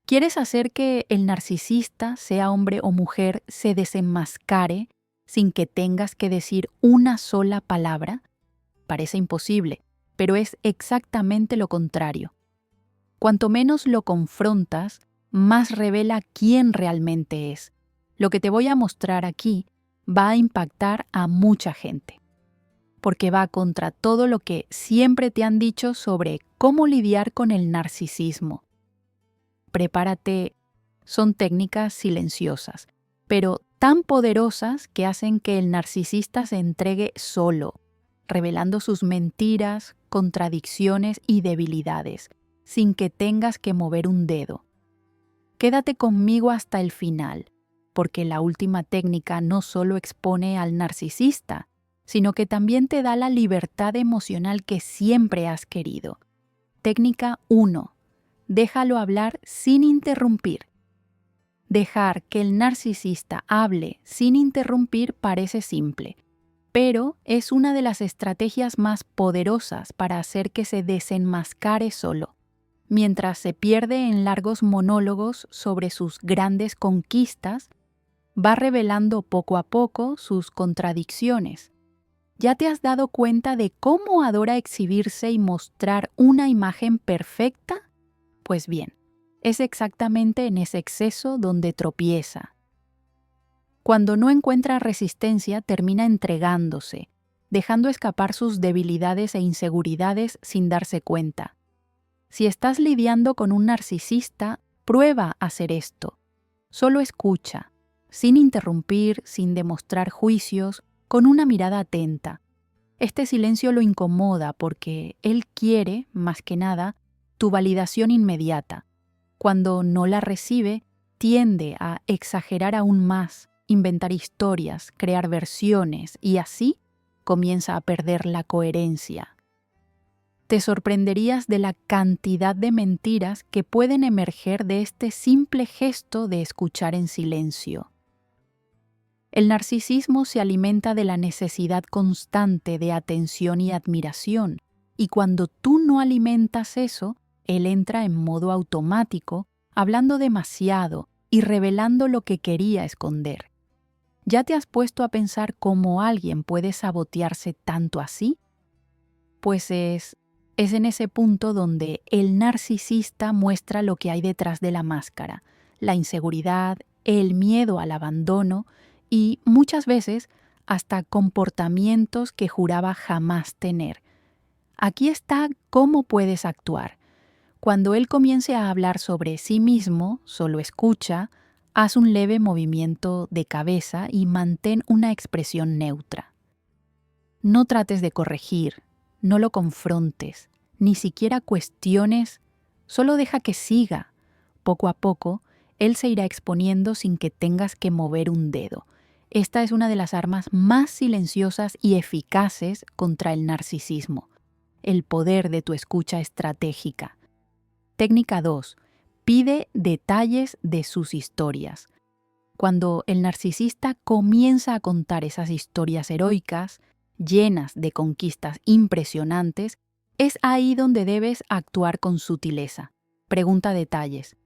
¿Quieres hacer que el narcisista, sea hombre o mujer, se desenmascare sin que tengas que decir una sola palabra? Parece imposible, pero es exactamente lo contrario. Cuanto menos lo confrontas, más revela quién realmente es. Lo que te voy a mostrar aquí va a impactar a mucha gente, porque va contra todo lo que siempre te han dicho sobre cómo lidiar con el narcisismo. Prepárate, son técnicas silenciosas, pero tan poderosas que hacen que el narcisista se entregue solo, revelando sus mentiras, contradicciones y debilidades, sin que tengas que mover un dedo. Quédate conmigo hasta el final, porque la última técnica no solo expone al narcisista, sino que también te da la libertad emocional que siempre has querido. Técnica 1. Déjalo hablar sin interrumpir. Dejar que el narcisista hable sin interrumpir parece simple, pero es una de las estrategias más poderosas para hacer que se desenmascare solo. Mientras se pierde en largos monólogos sobre sus grandes conquistas, va revelando poco a poco sus contradicciones. ¿Ya te has dado cuenta de cómo adora exhibirse y mostrar una imagen perfecta? Pues bien, es exactamente en ese exceso donde tropieza. Cuando no encuentra resistencia, termina entregándose, dejando escapar sus debilidades e inseguridades sin darse cuenta. Si estás lidiando con un narcisista, prueba a hacer esto. Solo escucha, sin interrumpir, sin demostrar juicios, con una mirada atenta. Este silencio lo incomoda porque él quiere, más que nada, tu validación inmediata. Cuando no la recibe, tiende a exagerar aún más, inventar historias, crear versiones y así comienza a perder la coherencia. Te sorprenderías de la cantidad de mentiras que pueden emerger de este simple gesto de escuchar en silencio. El narcisismo se alimenta de la necesidad constante de atención y admiración, y cuando tú no alimentas eso, él entra en modo automático, hablando demasiado y revelando lo que quería esconder. ¿Ya te has puesto a pensar cómo alguien puede sabotearse tanto así? Pues es en ese punto donde el narcisista muestra lo que hay detrás de la máscara, la inseguridad, el miedo al abandono y muchas veces hasta comportamientos que juraba jamás tener. Aquí está cómo puedes actuar. Cuando él comience a hablar sobre sí mismo, solo escucha, haz un leve movimiento de cabeza y mantén una expresión neutra. No trates de corregir, no lo confrontes, ni siquiera cuestiones, solo deja que siga. Poco a poco, él se irá exponiendo sin que tengas que mover un dedo. Esta es una de las armas más silenciosas y eficaces contra el narcisismo, el poder de tu escucha estratégica. Técnica 2. Pide detalles de sus historias. Cuando el narcisista comienza a contar esas historias heroicas, llenas de conquistas impresionantes, es ahí donde debes actuar con sutileza. Pregunta detalles.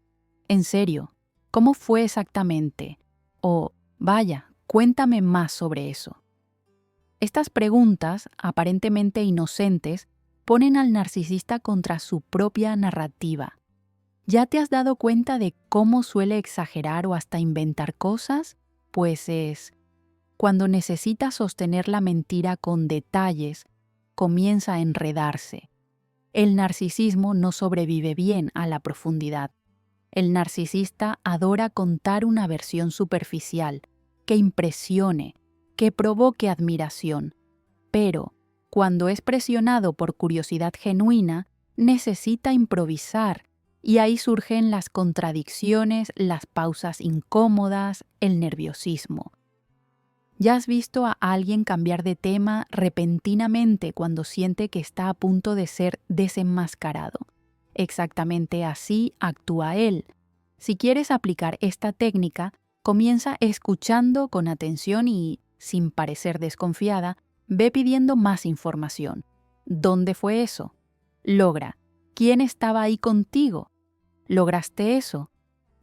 ¿En serio? ¿Cómo fue exactamente? O, vaya, cuéntame más sobre eso. Estas preguntas, aparentemente inocentes, ponen al narcisista contra su propia narrativa. ¿Ya te has dado cuenta de cómo suele exagerar o hasta inventar cosas? Pues es cuando necesita sostener la mentira con detalles, comienza a enredarse. El narcisismo no sobrevive bien a la profundidad. El narcisista adora contar una versión superficial, que impresione, que provoque admiración. Pero, cuando es presionado por curiosidad genuina, necesita improvisar, y ahí surgen las contradicciones, las pausas incómodas, el nerviosismo. ¿Ya has visto a alguien cambiar de tema repentinamente cuando siente que está a punto de ser desenmascarado? Exactamente así actúa él. Si quieres aplicar esta técnica, comienza escuchando con atención y, sin parecer desconfiada, ve pidiendo más información. ¿Dónde fue eso? Logra. ¿Quién estaba ahí contigo? ¿Lograste eso?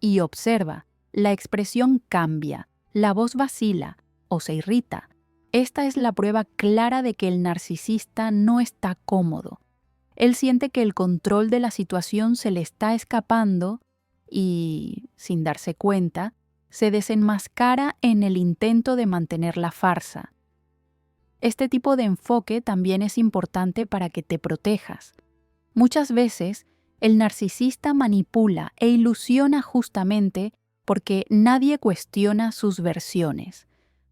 y observa. La expresión cambia, la voz vacila o se irrita. Esta es la prueba clara de que el narcisista no está cómodo. Él siente que el control de la situación se le está escapando y, sin darse cuenta, se desenmascara en el intento de mantener la farsa. Este tipo de enfoque también es importante para que te protejas. Muchas veces, el narcisista manipula e ilusiona justamente porque nadie cuestiona sus versiones.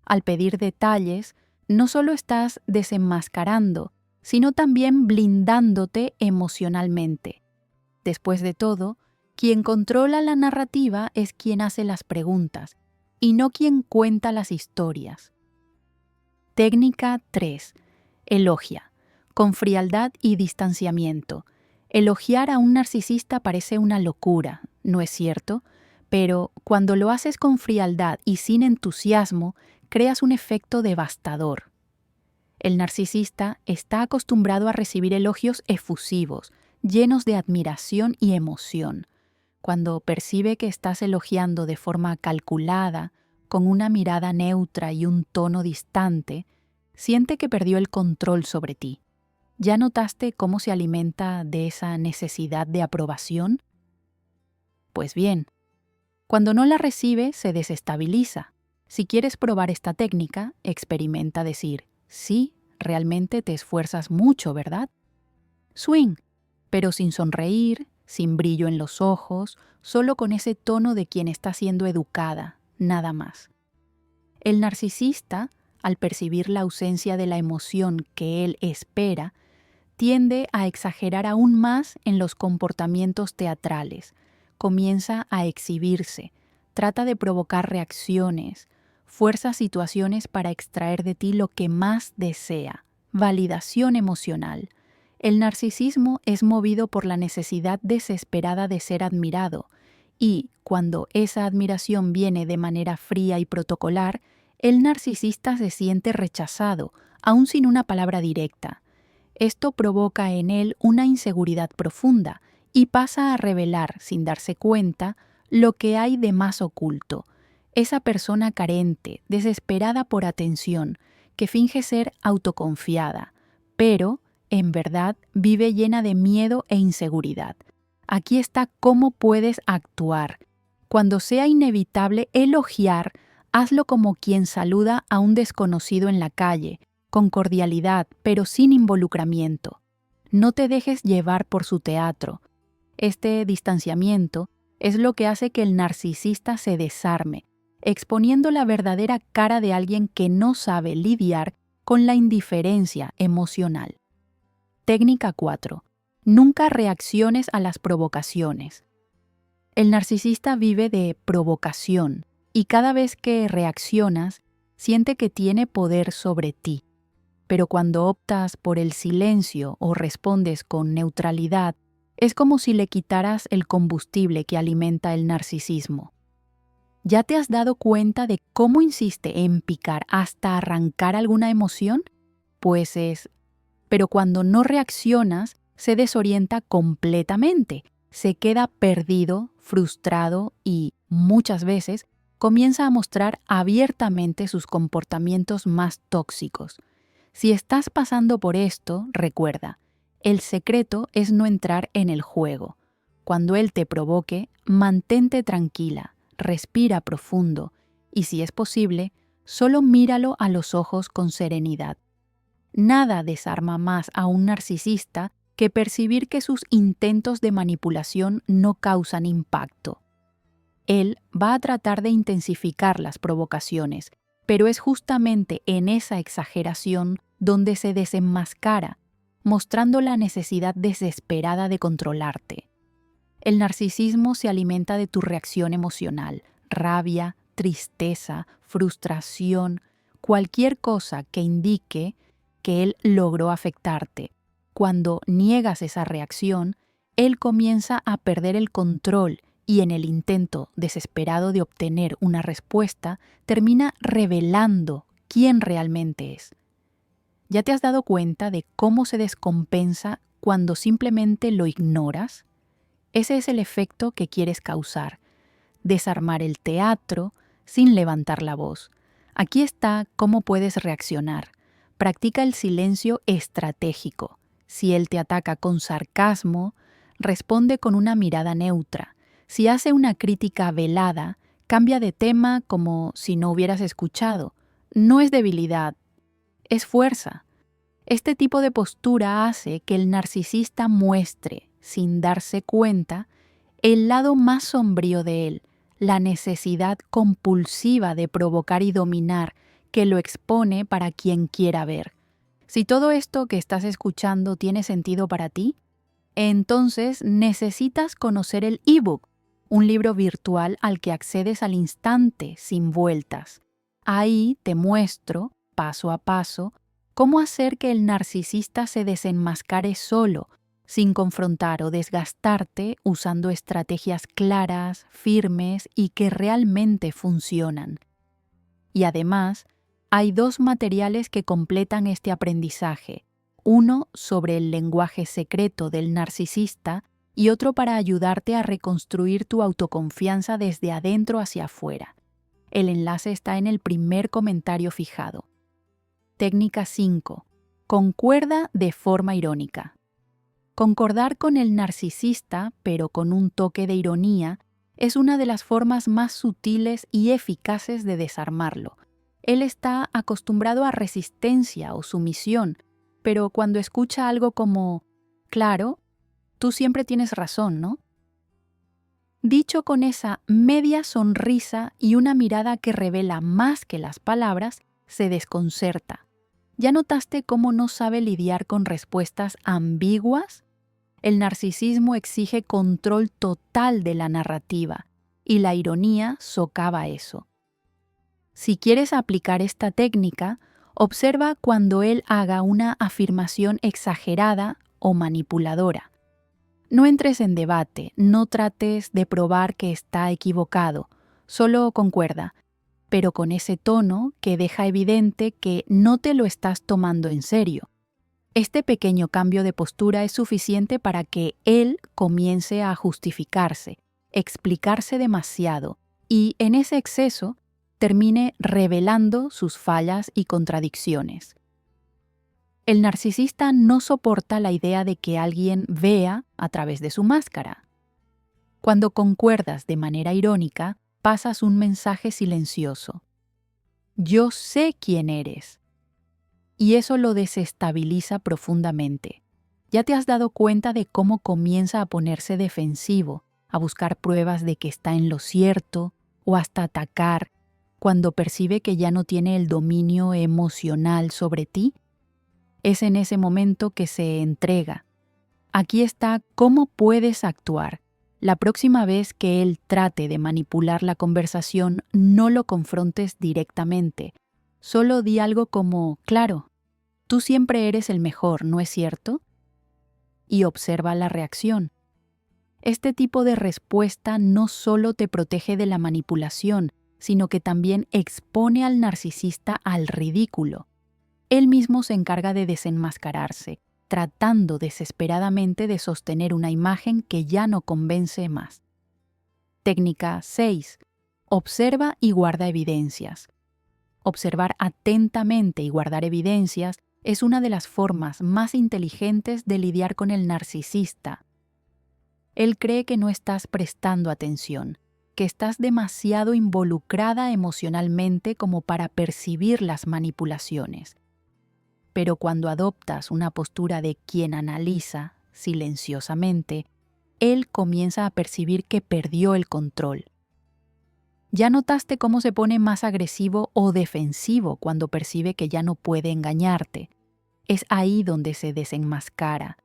Al pedir detalles, no solo estás desenmascarando, sino también blindándote emocionalmente. Después de todo, quien controla la narrativa es quien hace las preguntas, y no quien cuenta las historias. Técnica 3. Elogia, con frialdad y distanciamiento. Elogiar a un narcisista parece una locura, ¿no es cierto? Pero cuando lo haces con frialdad y sin entusiasmo, creas un efecto devastador. El narcisista está acostumbrado a recibir elogios efusivos, llenos de admiración y emoción. Cuando percibe que estás elogiando de forma calculada, con una mirada neutra y un tono distante, siente que perdió el control sobre ti. ¿Ya notaste cómo se alimenta de esa necesidad de aprobación? Pues bien, cuando no la recibe, se desestabiliza. Si quieres probar esta técnica, experimenta decir, sí, realmente te esfuerzas mucho, ¿verdad? Swing, pero sin sonreír, sin brillo en los ojos, solo con ese tono de quien está siendo educada, nada más. El narcisista, al percibir la ausencia de la emoción que él espera, tiende a exagerar aún más en los comportamientos teatrales, comienza a exhibirse, trata de provocar reacciones, fuerza situaciones para extraer de ti lo que más desea, validación emocional. El narcisismo es movido por la necesidad desesperada de ser admirado, y, cuando esa admiración viene de manera fría y protocolar, el narcisista se siente rechazado, aun sin una palabra directa. Esto provoca en él una inseguridad profunda y pasa a revelar, sin darse cuenta, lo que hay de más oculto. Esa persona carente, desesperada por atención, que finge ser autoconfiada, pero, en verdad, vive llena de miedo e inseguridad. Aquí está cómo puedes actuar. Cuando sea inevitable elogiar, hazlo como quien saluda a un desconocido en la calle, con cordialidad, pero sin involucramiento. No te dejes llevar por su teatro. Este distanciamiento es lo que hace que el narcisista se desarme, exponiendo la verdadera cara de alguien que no sabe lidiar con la indiferencia emocional. Técnica 4. Nunca reacciones a las provocaciones. El narcisista vive de provocación y cada vez que reaccionas, siente que tiene poder sobre ti. Pero cuando optas por el silencio o respondes con neutralidad, es como si le quitaras el combustible que alimenta el narcisismo. ¿Ya te has dado cuenta de cómo insiste en picar hasta arrancar alguna emoción? Pero cuando no reaccionas, se desorienta completamente, se queda perdido, frustrado y, muchas veces, comienza a mostrar abiertamente sus comportamientos más tóxicos. Si estás pasando por esto, recuerda, el secreto es no entrar en el juego. Cuando él te provoque, mantente tranquila, respira profundo y, si es posible, solo míralo a los ojos con serenidad. Nada desarma más a un narcisista que percibir que sus intentos de manipulación no causan impacto. Él va a tratar de intensificar las provocaciones, pero es justamente en esa exageración donde se desenmascara, mostrando la necesidad desesperada de controlarte. El narcisismo se alimenta de tu reacción emocional, rabia, tristeza, frustración, cualquier cosa que indique que él logró afectarte. Cuando niegas esa reacción, él comienza a perder el control y en el intento desesperado de obtener una respuesta, termina revelando quién realmente es. ¿Ya te has dado cuenta de cómo se descompensa cuando simplemente lo ignoras? Ese es el efecto que quieres causar. desarmar el teatro sin levantar la voz. Aquí está cómo puedes reaccionar. Practica el silencio estratégico. Si él te ataca con sarcasmo, responde con una mirada neutra. Si hace una crítica velada, cambia de tema como si no hubieras escuchado. No es debilidad, es fuerza. Este tipo de postura hace que el narcisista muestre, sin darse cuenta, el lado más sombrío de él, la necesidad compulsiva de provocar y dominar que lo expone para quien quiera ver. Si todo esto que estás escuchando tiene sentido para ti, entonces necesitas conocer el ebook, un libro virtual al que accedes al instante, sin vueltas. Ahí te muestro, paso a paso, cómo hacer que el narcisista se desenmascare solo, sin confrontar o desgastarte, usando estrategias claras, firmes y que realmente funcionan. Y además, hay 2 materiales que completan este aprendizaje, uno sobre el lenguaje secreto del narcisista y otro para ayudarte a reconstruir tu autoconfianza desde adentro hacia afuera. El enlace está en el primer comentario fijado. Técnica 5. Concuerda de forma irónica. Concordar con el narcisista, pero con un toque de ironía, es una de las formas más sutiles y eficaces de desarmarlo. Él está acostumbrado a resistencia o sumisión, pero cuando escucha algo como, claro, tú siempre tienes razón, ¿no? Dicho con esa media sonrisa y una mirada que revela más que las palabras, se desconcerta. ¿Ya notaste cómo no sabe lidiar con respuestas ambiguas? El narcisismo exige control total de la narrativa y la ironía socava eso. Si quieres aplicar esta técnica, observa cuando él haga una afirmación exagerada o manipuladora. No entres en debate, no trates de probar que está equivocado, solo concuerda, pero con ese tono que deja evidente que no te lo estás tomando en serio. Este pequeño cambio de postura es suficiente para que él comience a justificarse, explicarse demasiado y, en ese exceso, termine revelando sus fallas y contradicciones. El narcisista no soporta la idea de que alguien vea a través de su máscara. Cuando concuerdas de manera irónica, pasas un mensaje silencioso. Yo sé quién eres. Y eso lo desestabiliza profundamente. Ya te has dado cuenta de cómo comienza a ponerse defensivo, a buscar pruebas de que está en lo cierto o hasta atacar cuando percibe que ya no tiene el dominio emocional sobre ti. Es en ese momento que se entrega. Aquí está cómo puedes actuar. La próxima vez que él trate de manipular la conversación, no lo confrontes directamente. Solo di algo como, claro, tú siempre eres el mejor, ¿no es cierto? Y observa la reacción. Este tipo de respuesta no solo te protege de la manipulación, sino que también expone al narcisista al ridículo. Él mismo se encarga de desenmascararse, tratando desesperadamente de sostener una imagen que ya no convence más. Técnica 6. Observa y guarda evidencias. Observar atentamente y guardar evidencias es una de las formas más inteligentes de lidiar con el narcisista. Él cree que no estás prestando atención, que estás demasiado involucrada emocionalmente como para percibir las manipulaciones. Pero cuando adoptas una postura de quien analiza, silenciosamente, él comienza a percibir que perdió el control. ¿Ya notaste cómo se pone más agresivo o defensivo cuando percibe que ya no puede engañarte? Es ahí donde se desenmascara.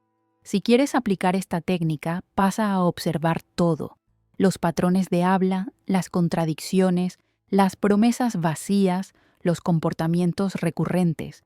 Si quieres aplicar esta técnica, pasa a observar todo: los patrones de habla, las contradicciones, las promesas vacías, los comportamientos recurrentes.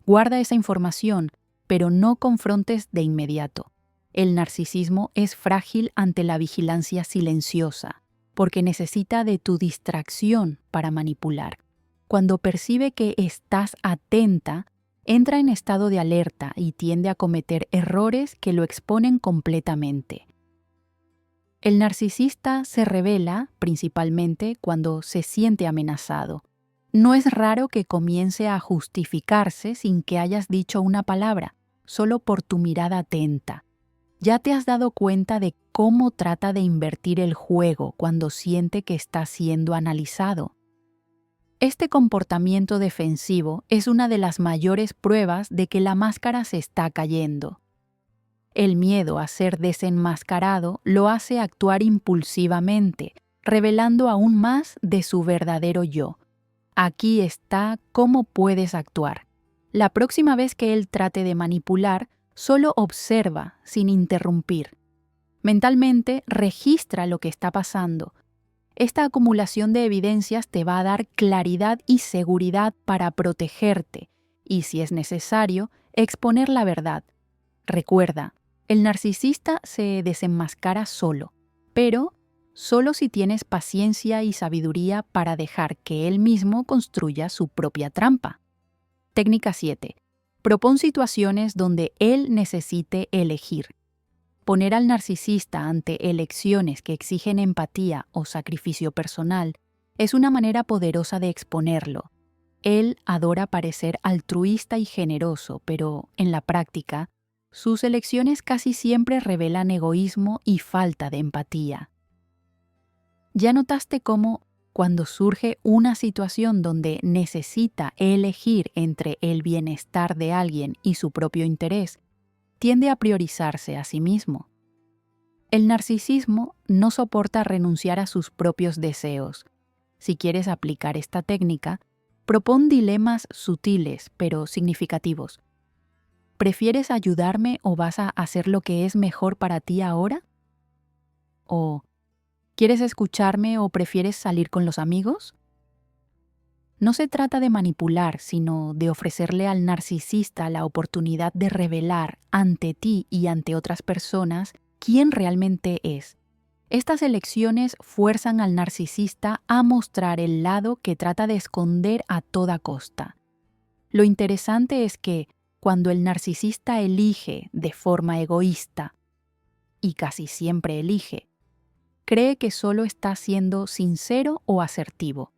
Guarda esa información, pero no confrontes de inmediato. El narcisismo es frágil ante la vigilancia silenciosa, porque necesita de tu distracción para manipular. Cuando percibe que estás atenta, entra en estado de alerta y tiende a cometer errores que lo exponen completamente. El narcisista se revela principalmente cuando se siente amenazado. No es raro que comience a justificarse sin que hayas dicho una palabra, solo por tu mirada atenta. ¿Ya te has dado cuenta de cómo trata de invertir el juego cuando siente que está siendo analizado? Este comportamiento defensivo es una de las mayores pruebas de que la máscara se está cayendo. El miedo a ser desenmascarado lo hace actuar impulsivamente, revelando aún más de su verdadero yo. Aquí está cómo puedes actuar. La próxima vez que él trate de manipular, solo observa sin interrumpir. Mentalmente registra lo que está pasando. Esta acumulación de evidencias te va a dar claridad y seguridad para protegerte y, si es necesario, exponer la verdad. Recuerda, el narcisista se desenmascara solo, pero solo si tienes paciencia y sabiduría para dejar que él mismo construya su propia trampa. Técnica 7. Propón situaciones donde él necesite elegir. Poner al narcisista ante elecciones que exigen empatía o sacrificio personal es una manera poderosa de exponerlo. Él adora parecer altruista y generoso, pero, en la práctica, sus elecciones casi siempre revelan egoísmo y falta de empatía. ¿Ya notaste cómo, cuando surge una situación donde necesita elegir entre el bienestar de alguien y su propio interés, tiende a priorizarse a sí mismo? El narcisismo no soporta renunciar a sus propios deseos. Si quieres aplicar esta técnica, propón dilemas sutiles pero significativos. ¿Prefieres ayudarme o vas a hacer lo que es mejor para ti ahora? ¿O quieres escucharme o prefieres salir con los amigos? No se trata de manipular, sino de ofrecerle al narcisista la oportunidad de revelar ante ti y ante otras personas quién realmente es. Estas elecciones fuerzan al narcisista a mostrar el lado que trata de esconder a toda costa. Lo interesante es que, cuando el narcisista elige de forma egoísta, y casi siempre elige, cree que solo está siendo sincero o asertivo,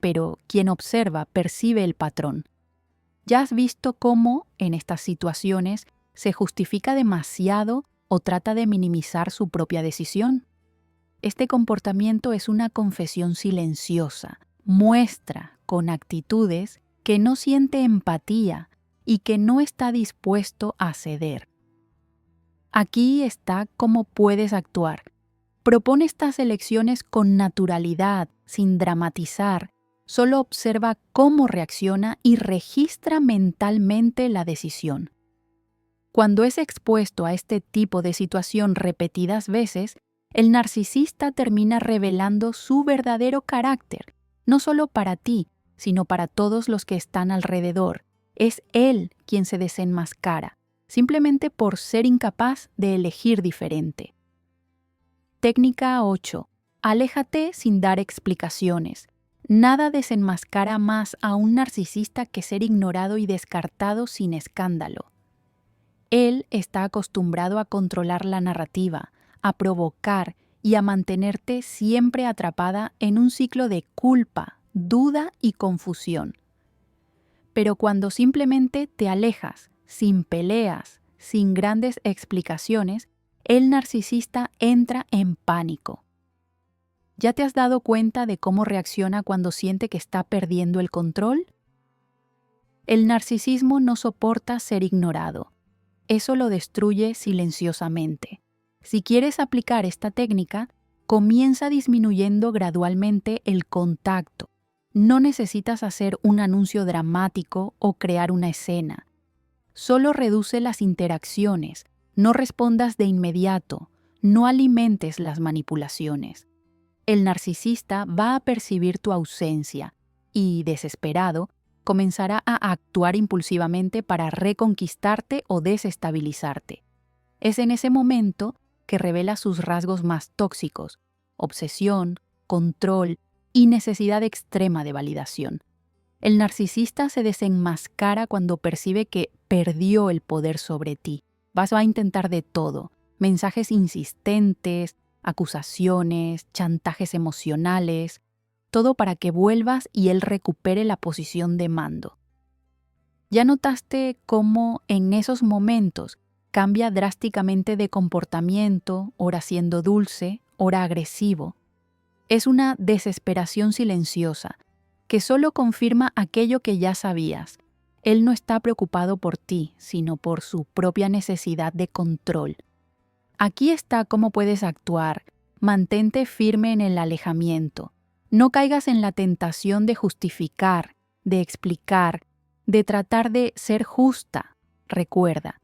pero quien observa percibe el patrón. ¿Ya has visto cómo, en estas situaciones, se justifica demasiado o trata de minimizar su propia decisión? Este comportamiento es una confesión silenciosa. Muestra, con actitudes, que no siente empatía y que no está dispuesto a ceder. Aquí está cómo puedes actuar. Propone estas elecciones con naturalidad, sin dramatizar. Solo observa cómo reacciona y registra mentalmente la decisión. Cuando es expuesto a este tipo de situación repetidas veces, el narcisista termina revelando su verdadero carácter, no solo para ti, sino para todos los que están alrededor. Es él quien se desenmascara, simplemente por ser incapaz de elegir diferente. Técnica 8. Aléjate sin dar explicaciones. Nada desenmascara más a un narcisista que ser ignorado y descartado sin escándalo. Él está acostumbrado a controlar la narrativa, a provocar y a mantenerte siempre atrapada en un ciclo de culpa, duda y confusión. Pero cuando simplemente te alejas, sin peleas, sin grandes explicaciones, el narcisista entra en pánico. ¿Ya te has dado cuenta de cómo reacciona cuando siente que está perdiendo el control? El narcisismo no soporta ser ignorado. Eso lo destruye silenciosamente. Si quieres aplicar esta técnica, comienza disminuyendo gradualmente el contacto. No necesitas hacer un anuncio dramático o crear una escena. Solo reduce las interacciones, no respondas de inmediato, no alimentes las manipulaciones. El narcisista va a percibir tu ausencia y, desesperado, comenzará a actuar impulsivamente para reconquistarte o desestabilizarte. Es en ese momento que revela sus rasgos más tóxicos: obsesión, control y necesidad extrema de validación. El narcisista se desenmascara cuando percibe que perdió el poder sobre ti. Vas a intentar de todo: mensajes insistentes, acusaciones, chantajes emocionales, todo para que vuelvas y él recupere la posición de mando. ¿Ya notaste cómo en esos momentos cambia drásticamente de comportamiento, ora siendo dulce, ora agresivo? Es una desesperación silenciosa que solo confirma aquello que ya sabías. Él no está preocupado por ti, sino por su propia necesidad de control. Aquí está cómo puedes actuar. Mantente firme en el alejamiento. No caigas en la tentación de justificar, de explicar, de tratar de ser justa. Recuerda,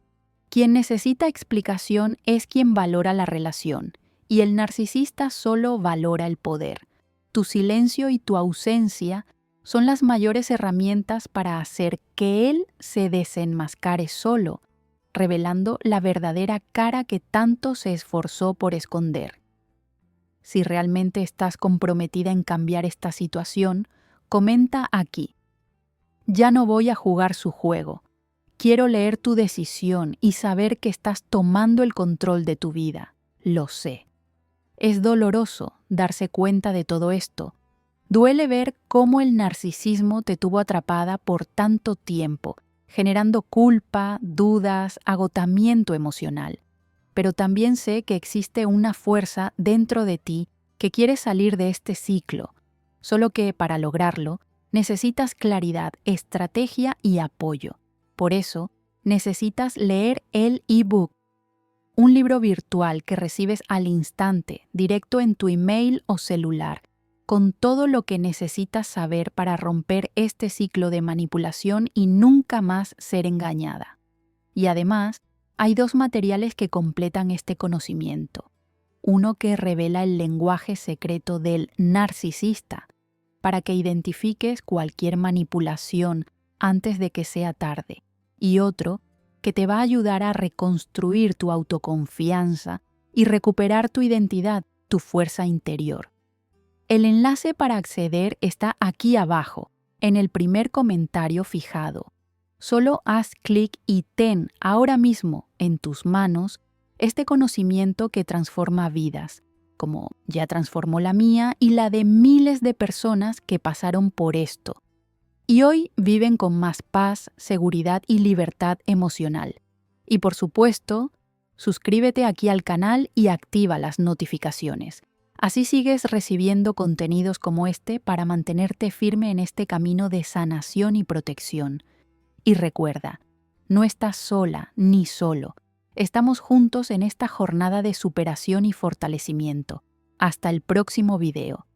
quien necesita explicación es quien valora la relación, y el narcisista solo valora el poder. Tu silencio y tu ausencia son las mayores herramientas para hacer que él se desenmascare solo, revelando la verdadera cara que tanto se esforzó por esconder. Si realmente estás comprometida en cambiar esta situación, comenta aquí. Ya no voy a jugar su juego. Quiero leer tu decisión y saber que estás tomando el control de tu vida. Lo sé. Es doloroso darse cuenta de todo esto. Duele ver cómo el narcisismo te tuvo atrapada por tanto tiempo, generando culpa, dudas, agotamiento emocional. Pero también sé que existe una fuerza dentro de ti que quiere salir de este ciclo, solo que para lograrlo necesitas claridad, estrategia y apoyo. Por eso, necesitas leer el ebook, un libro virtual que recibes al instante, directo en tu email o celular, con todo lo que necesitas saber para romper este ciclo de manipulación y nunca más ser engañada. Y además, hay 2 materiales que completan este conocimiento. Uno que revela el lenguaje secreto del narcisista, para que identifiques cualquier manipulación antes de que sea tarde. Y otro que te va a ayudar a reconstruir tu autoconfianza y recuperar tu identidad, tu fuerza interior. El enlace para acceder está aquí abajo, en el primer comentario fijado. Solo haz clic y ten ahora mismo en tus manos este conocimiento que transforma vidas, como ya transformó la mía y la de miles de personas que pasaron por esto. Y hoy viven con más paz, seguridad y libertad emocional. Y por supuesto, suscríbete aquí al canal y activa las notificaciones. Así sigues recibiendo contenidos como este para mantenerte firme en este camino de sanación y protección. Y recuerda, no estás sola ni solo. Estamos juntos en esta jornada de superación y fortalecimiento. Hasta el próximo video.